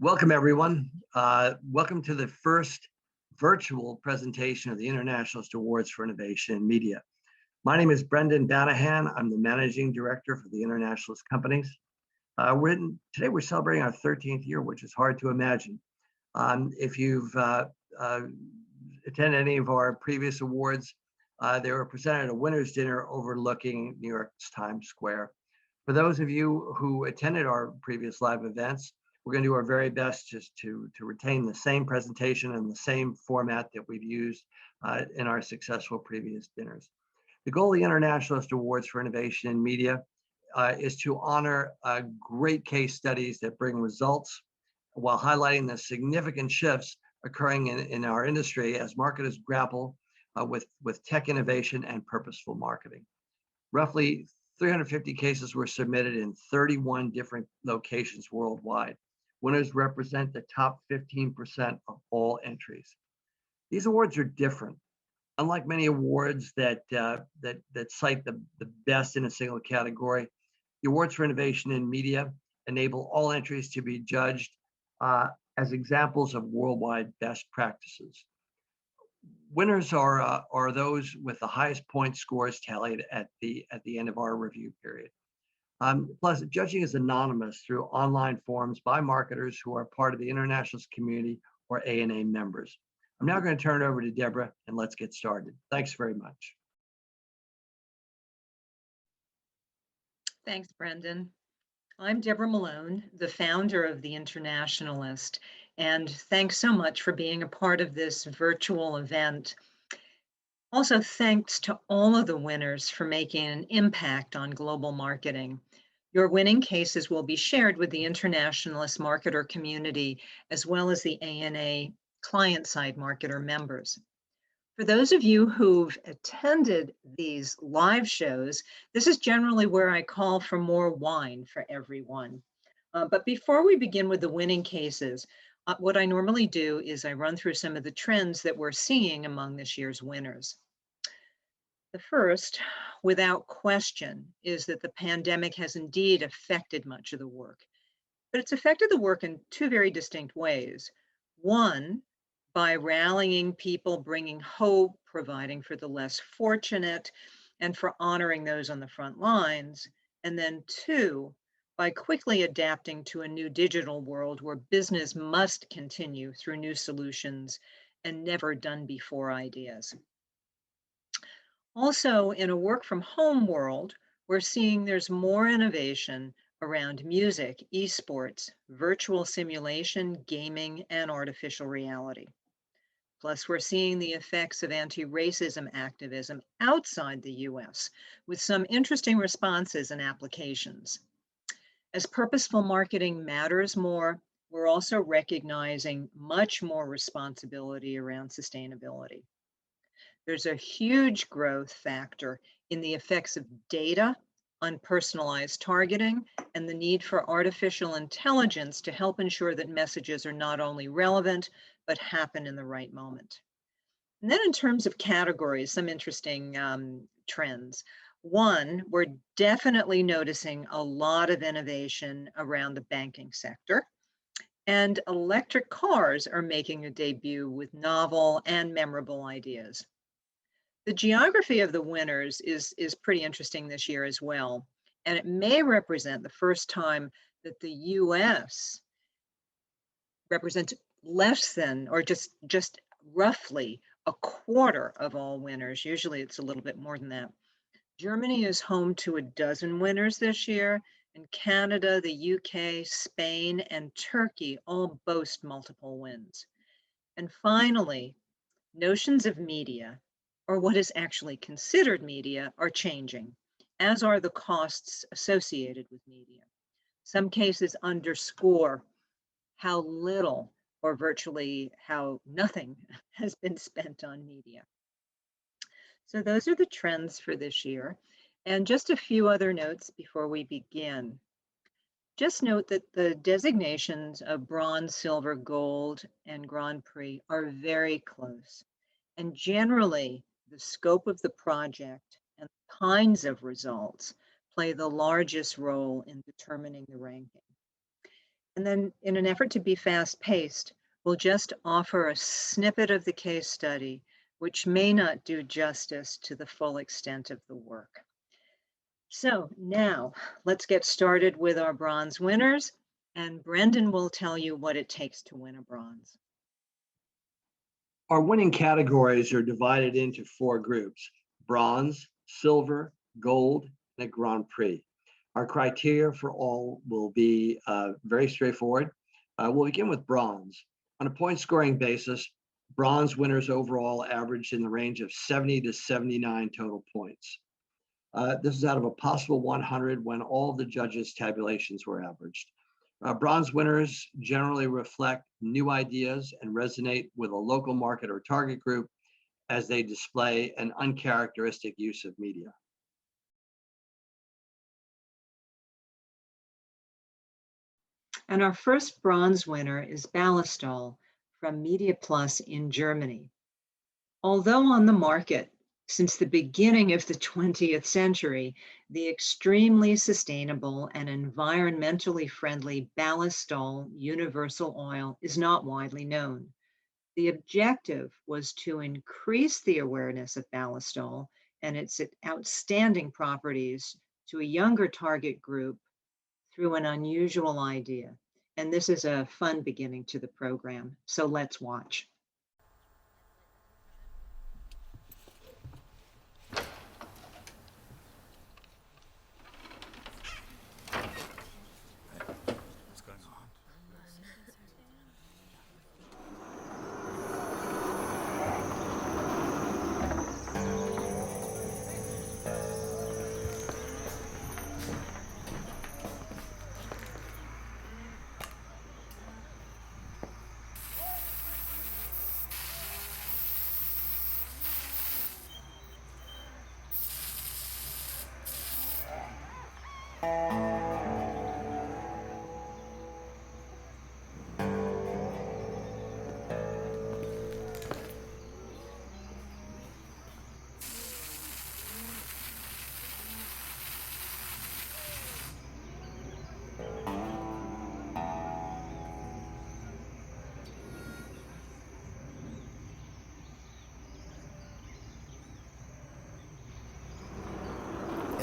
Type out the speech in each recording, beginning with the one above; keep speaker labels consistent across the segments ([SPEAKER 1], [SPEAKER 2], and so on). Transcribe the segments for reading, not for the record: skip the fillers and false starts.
[SPEAKER 1] Welcome, everyone. Welcome to the first virtual presentation of the Internationalist Awards for Innovation in Media. My name is Brendan Danahan. I'm the Managing Director for the Internationalist Companies. Today we're celebrating our 13th year, which is hard to imagine. If you've attended any of our previous awards, they were presented at a winner's dinner overlooking New York's Times Square. For those of you who attended our previous live events, we're going to do our very best just to retain the same presentation and the same format that we've used in our successful previous dinners. The goal of the Internationalist Awards for Innovation in Media is to honor great case studies that bring results while highlighting the significant shifts occurring in our industry as marketers grapple with tech innovation and purposeful marketing. Roughly 350 cases were submitted in 31 different locations worldwide. Winners represent the top 15% of all entries. These awards are different. Unlike many awards that cite the best in a single category, the Awards for Innovation in Media enable all entries to be judged as examples of worldwide best practices. Winners are those with the highest point scores tallied at the end of our review period. Plus, judging is anonymous through online forums by marketers who are part of the Internationalist community or ANA members. I'm now going to turn it over to Deborah, and let's get started. Thanks very much.
[SPEAKER 2] Thanks, Brendan. I'm Deborah Malone, the founder of the Internationalist, and thanks so much for being a part of this virtual event. Also, thanks to all of the winners for making an impact on global marketing. Your winning cases will be shared with the Internationalist marketer community, as well as the ANA client-side marketer members. For those of you who've attended these live shows, this is generally where I call for more wine for everyone. But before we begin with the winning cases, what I normally do is I run through some of the trends that we're seeing among this year's winners. The first, without question, is that the pandemic has indeed affected much of the work. But it's affected the work in two very distinct ways. One, by rallying people, bringing hope, providing for the less fortunate, and for honoring those on the front lines. And then two, by quickly adapting to a new digital world where business must continue through new solutions and never done before ideas. Also, in a work from home world, we're seeing there's more innovation around music, esports, virtual simulation, gaming, and artificial reality. Plus, we're seeing the effects of anti-racism activism outside the US with some interesting responses and applications. As purposeful marketing matters more, we're also recognizing much more responsibility around sustainability. There's a huge growth factor in the effects of data on personalized targeting and the need for artificial intelligence to help ensure that messages are not only relevant, but happen in the right moment. And then in terms of categories, some interesting trends. One, we're definitely noticing a lot of innovation around the banking sector. And electric cars are making a debut with novel and memorable ideas. The geography of the winners is pretty interesting this year as well. And it may represent the first time that the US represents less than, or just roughly a quarter of all winners. Usually it's a little bit more than that. Germany is home to a dozen winners this year, and Canada, the UK, Spain, and Turkey all boast multiple wins. And finally, notions of media, or what is actually considered media, are changing, as are the costs associated with media. Some cases underscore how little or virtually how nothing has been spent on media. So those are the trends for this year. And just a few other notes before we begin. Just note that the designations of bronze, silver, gold, and Grand Prix are very close. And generally, the scope of the project and the kinds of results play the largest role in determining the ranking. And then in an effort to be fast-paced, we'll just offer a snippet of the case study, which may not do justice to the full extent of the work. So now let's get started with our bronze winners, and Brendan will tell you what it takes to win a bronze.
[SPEAKER 1] Our winning categories are divided into 4 groups: bronze, silver, gold, and a Grand Prix. Our criteria for all will be very straightforward. We'll begin with bronze. On a point scoring basis, bronze winners overall averaged in the range of 70 to 79 total points. This is out of a possible 100 when all of the judges' tabulations were averaged. Bronze winners generally reflect new ideas and resonate with a local market or target group as they display an uncharacteristic use of media.
[SPEAKER 2] And our first bronze winner is BALLISTOL from MEDIAPLUS in Germany. Although on the market since the beginning of the 20th century, the extremely sustainable and environmentally friendly BALLISTOL universal oil is not widely known. The objective was to increase the awareness of BALLISTOL and its outstanding properties to a younger target group through an unusual idea. And this is a fun beginning to the program. So let's watch.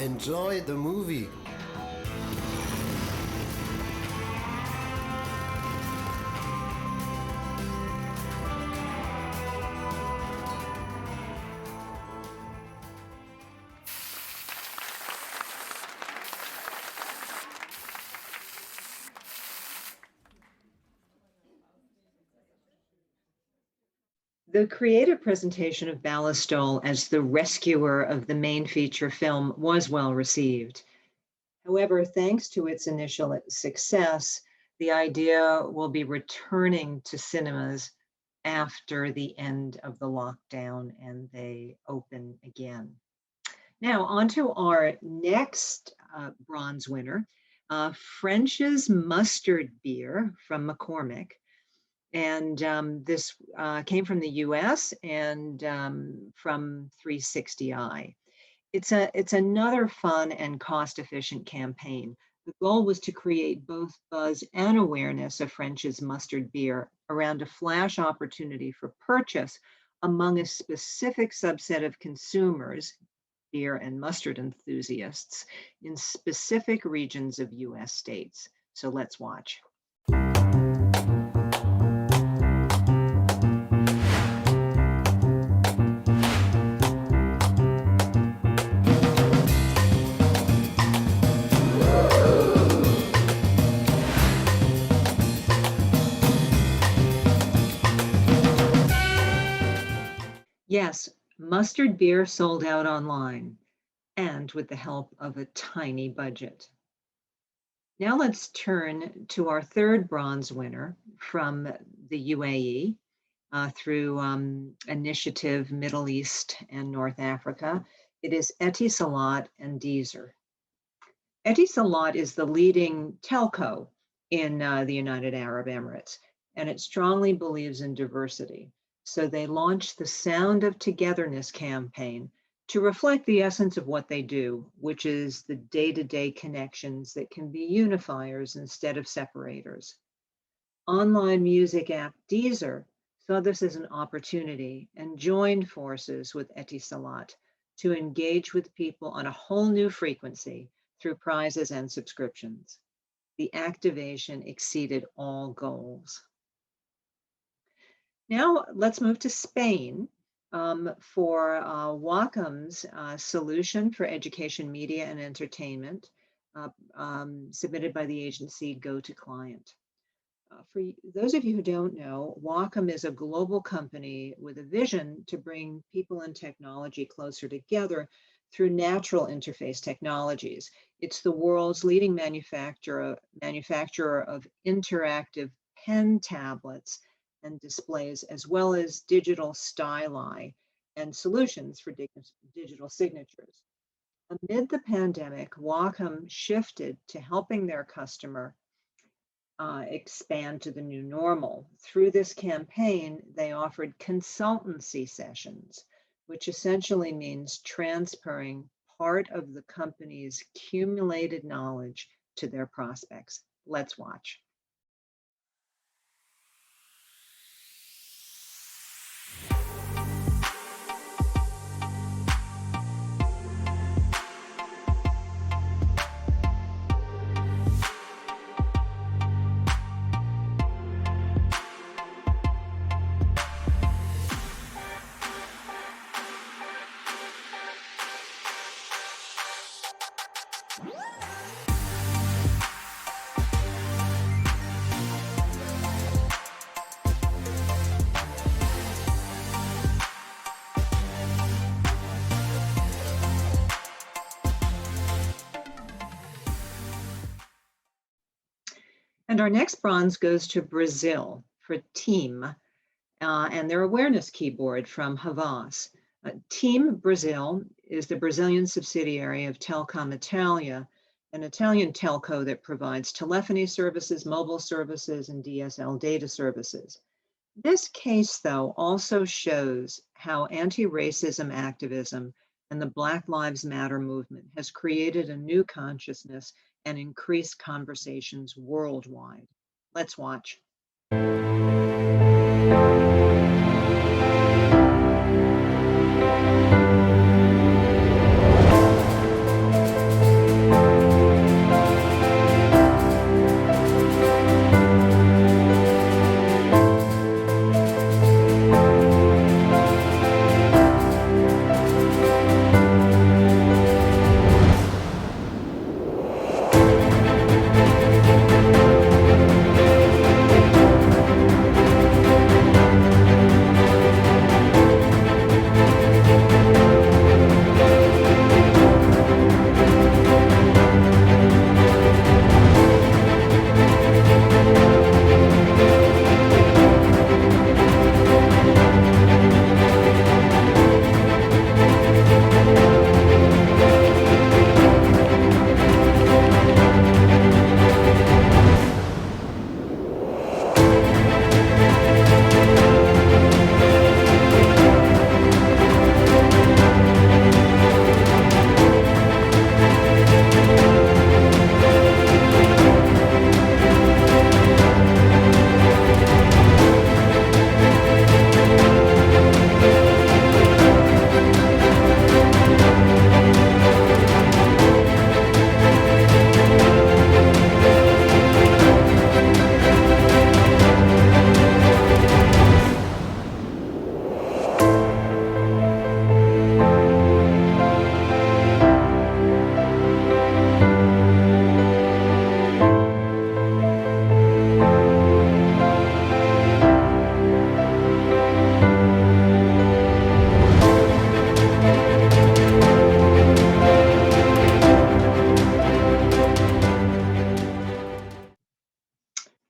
[SPEAKER 3] Enjoy the movie.
[SPEAKER 2] The creative presentation of BALLISTOL as the rescuer of the main feature film was well received. However, thanks to its initial success, the idea will be returning to cinemas after the end of the lockdown and they open again. Now, on to our next bronze winner, French's Mustard Beer from McCormick. And this came from the US and from 360i. It's another fun and cost-efficient campaign. The goal was to create both buzz and awareness of French's mustard beer around a flash opportunity for purchase among a specific subset of consumers, beer and mustard enthusiasts, in specific regions of US states. So let's watch. Yes, mustard beer sold out online and with the help of a tiny budget. Now let's turn to our third bronze winner from the UAE through Initiative Middle East and North Africa. It is Etisalat and Deezer. Etisalat is the leading telco in the United Arab Emirates, and it strongly believes in diversity. So they launched the Sound of Togetherness campaign to reflect the essence of what they do, which is the day-to-day connections that can be unifiers instead of separators. Online music app Deezer saw this as an opportunity and joined forces with Etisalat to engage with people on a whole new frequency through prizes and subscriptions. The activation exceeded all goals. Now let's move to Spain for Wacom's solution for education, media, and entertainment, submitted by the agency Gotoclient. For those of you who don't know, Wacom is a global company with a vision to bring people and technology closer together through natural interface technologies. It's the world's leading manufacturer of interactive pen tablets and displays, as well as digital styli and solutions for digital signatures. Amid the pandemic, Wacom shifted to helping their customer expand to the new normal. Through this campaign, they offered consultancy sessions, which essentially means transferring part of the company's accumulated knowledge to their prospects. Let's watch. And our next bronze goes to Brazil for Team and their awareness keyboard from Havas. Team Brazil is the Brazilian subsidiary of Telecom Italia, an Italian telco that provides telephony services, mobile services, and DSL data services. This case, though, also shows how anti-racism activism and the Black Lives Matter movement has created a new consciousness and increased conversations worldwide. Let's watch.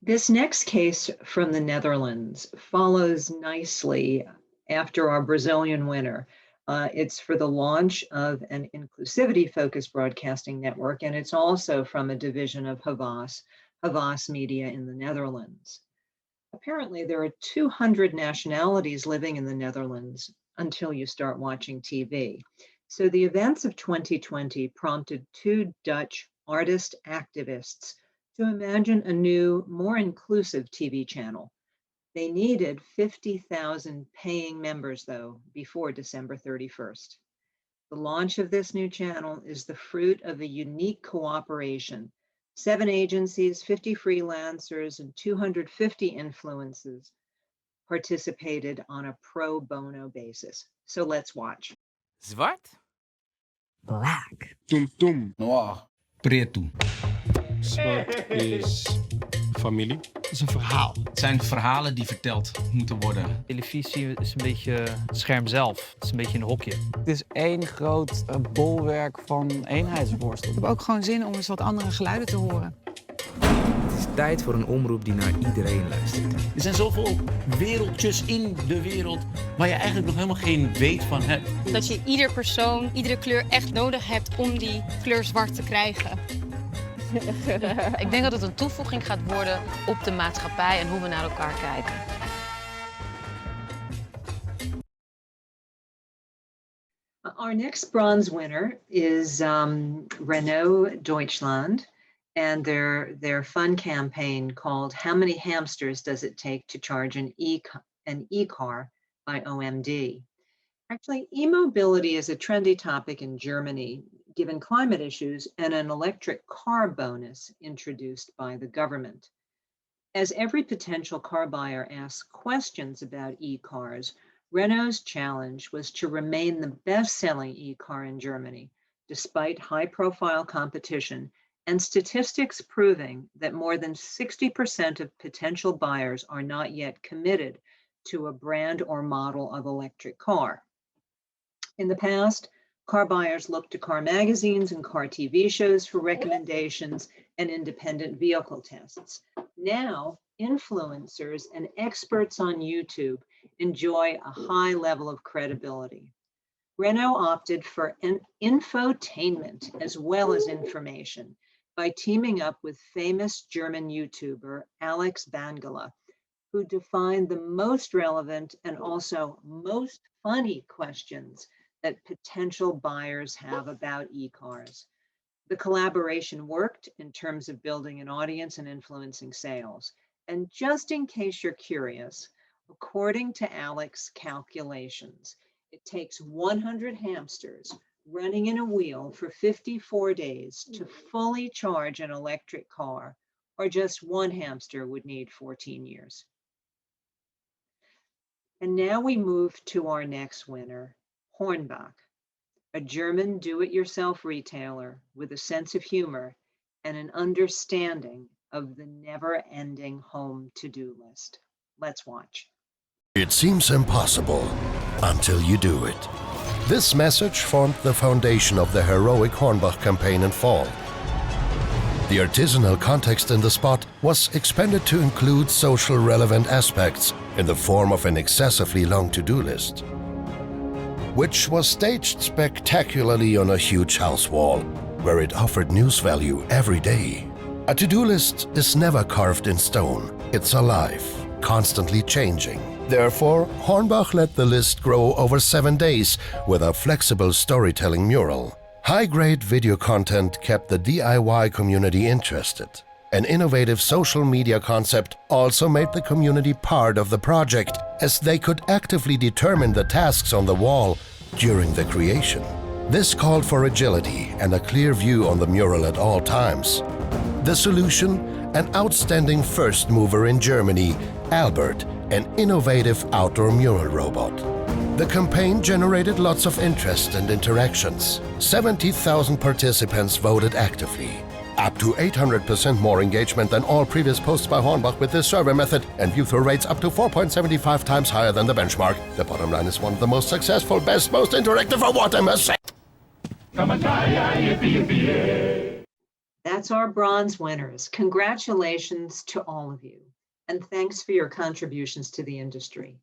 [SPEAKER 2] This next case from the Netherlands follows nicely after our Brazilian winner. It's for the launch of an inclusivity-focused broadcasting network, and it's also from a division of Havas Media in the Netherlands. Apparently, there are 200 nationalities living in the Netherlands until you start watching TV. So the events of 2020 prompted two Dutch artist activists to imagine a new, more inclusive TV channel. They needed 50,000 paying members, though, before December 31st. The launch of this new channel is the fruit of a unique cooperation. 7 agencies, 50 freelancers, and 250 influencers participated on a pro bono basis. So let's watch.
[SPEAKER 4] Zwart?
[SPEAKER 5] Black.
[SPEAKER 6] Tum-tum.
[SPEAKER 7] Noir.
[SPEAKER 6] Preto. Zwart is familie. Het is een verhaal.
[SPEAKER 7] Het zijn verhalen die verteld moeten worden.
[SPEAKER 5] Televisie is een beetje het scherm zelf. Het is een beetje een hokje.
[SPEAKER 8] Het is één groot bolwerk van eenheidsworst.
[SPEAKER 9] Ik heb ook gewoon zin om eens wat andere geluiden te horen.
[SPEAKER 10] Het is tijd voor een omroep die naar iedereen luistert.
[SPEAKER 11] Er zijn zoveel wereldjes in de wereld waar je eigenlijk nog helemaal geen weet van hebt.
[SPEAKER 12] Dat je ieder persoon, iedere kleur echt nodig hebt om die kleur zwart te krijgen.
[SPEAKER 13] Ik denk dat het een toevoeging gaat worden op de maatschappij en hoe we naar elkaar kijken.
[SPEAKER 2] Our next bronze winner is Renault Deutschland and their fun campaign called How Many Hamsters Does It Take to Charge an E-Car by OMD. Actually, e-mobility is a trendy topic in Germany, given climate issues and an electric car bonus introduced by the government. As every potential car buyer asks questions about e-cars, Renault's challenge was to remain the best-selling e-car in Germany, despite high-profile competition and statistics proving that more than 60% of potential buyers are not yet committed to a brand or model of electric car. In the past, car buyers looked to car magazines and car TV shows for recommendations and independent vehicle tests. Now, influencers and experts on YouTube enjoy a high level of credibility. Renault opted for an infotainment as well as information by teaming up with famous German YouTuber Alex Bangala, who defined the most relevant and also most funny questions that potential buyers have about e-cars. The collaboration worked in terms of building an audience and influencing sales. And just in case you're curious, according to Alex's calculations, it takes 100 hamsters running in a wheel for 54 days to fully charge an electric car, or just one hamster would need 14 years. And now we move to our next winner, Hornbach, a German do-it-yourself retailer with a sense of humor and an understanding of the never-ending home to-do list. Let's watch.
[SPEAKER 3] It seems impossible until you do it. This message formed the foundation of the heroic Hornbach campaign in fall. The artisanal context in the spot was expanded to include social relevant aspects in the form of an excessively long to-do list, which was staged spectacularly on a huge house wall, where it offered news value every day. A to-do list is never carved in stone. It's alive, constantly changing. Therefore, Hornbach let the list grow over 7 days with a flexible storytelling mural. High-grade video content kept the DIY community interested. An innovative social media concept also made the community part of the project, as they could actively determine the tasks on the wall during the creation. This called for agility and a clear view on the mural at all times. The solution? An outstanding first mover in Germany, Albert, an innovative outdoor mural robot. The campaign generated lots of interest and interactions. 70,000 participants voted actively. Up to 800% more engagement than all previous posts by Hornbach with this survey method, and view-through rates up to 4.75 times higher than the benchmark. The bottom line is one of the most successful, best, most interactive award, I must say.
[SPEAKER 2] That's our bronze winners. Congratulations to all of you, and thanks for your contributions to the industry.